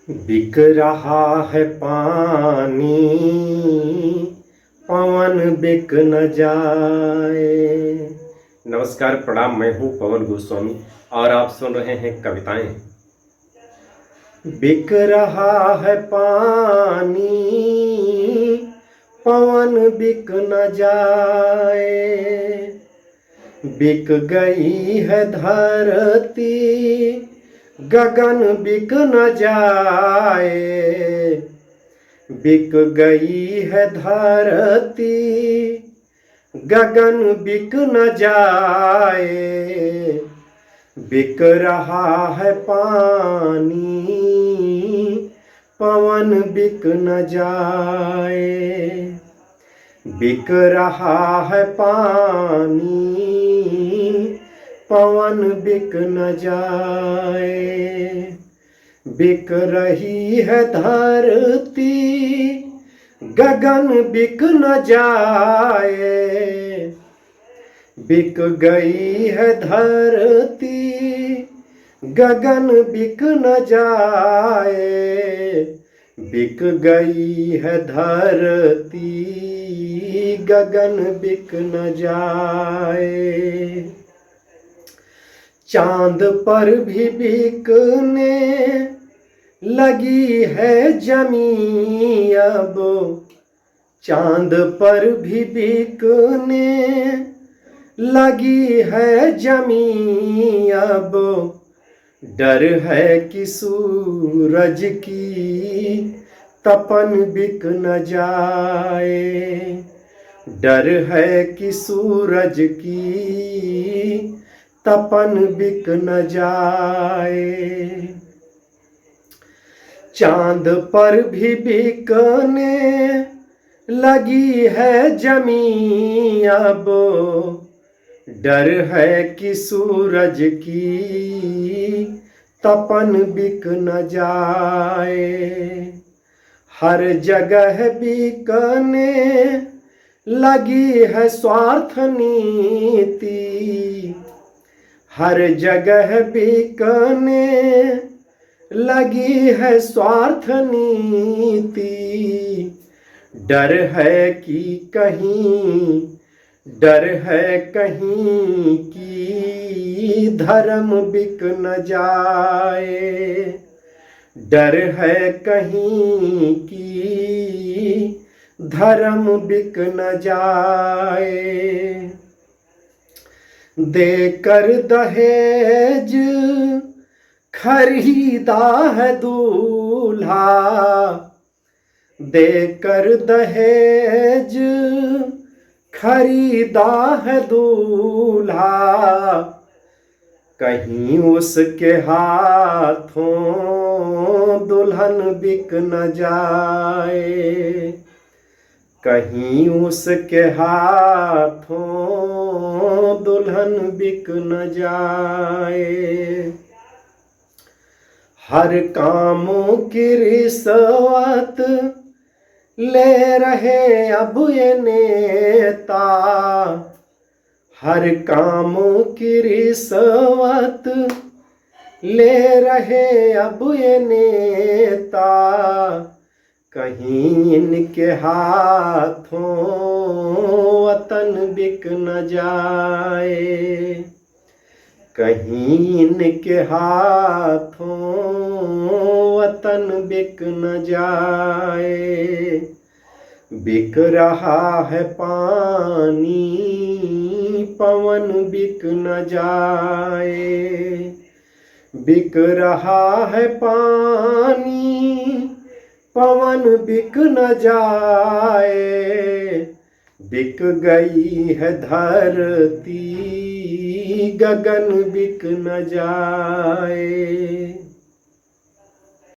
बिक रहा है पानी, पवन बिक न जाए। नमस्कार, प्रणाम। मैं हूँ पवन गोस्वामी और आप सुन रहे हैं कविताएं। बिक रहा है पानी, पवन बिक न जाए। बिक गई है धरती, गगन बिक न जाए। बिक गई है धरती, गगन बिक न जाए। बिक रहा है पानी, पवन बिक न जाए। बिक रहा है पानी, पवन बिक न जाए। बिक रही है धरती, गगन बिक न जाए। बिक गई है धरती, गगन बिक न जाए। बिक गई है धरती, गगन बिक न जाए। चांद पर भी बिकने लगी है जमी अब। चांद पर भी बिकने लगी है जमी अब। डर है कि सूरज की तपन बिक न जाए। डर है कि सूरज की तपन बिक न जाए। चांद पर भी बिकने लगी है जमी अब। डर है कि सूरज की तपन बिक न जाए। हर जगह बिकने लगी है स्वार्थ नीति। हर जगह बिकने लगी है स्वार्थ नीति। डर है कि कहीं, डर है कहीं कि धर्म बिक न जाए। डर है कहीं कि धर्म बिक न जाए। देकर दहेज खरीदा है दूल्हा। देकर दहेज खरीदा है दूल्हा। कहीं उसके हाथों दुल्हन बिक न जाए। कहीं उसके हाथों दुल्हन बिक न जाए। हर कामों की रिश्वत ले रहे अब ये नेता। हर कामों की रिश्वत ले रहे अब ये नेता। कहीं इनके हाथों वतन बिक न जाए। कहीं इनके हाथों वतन बिक न जाए। बिक रहा है पानी, पवन बिक न जाए। बिक रहा है पानी, पवन बिक न जाए। बिक गई है धरती, गगन बिक न जाए।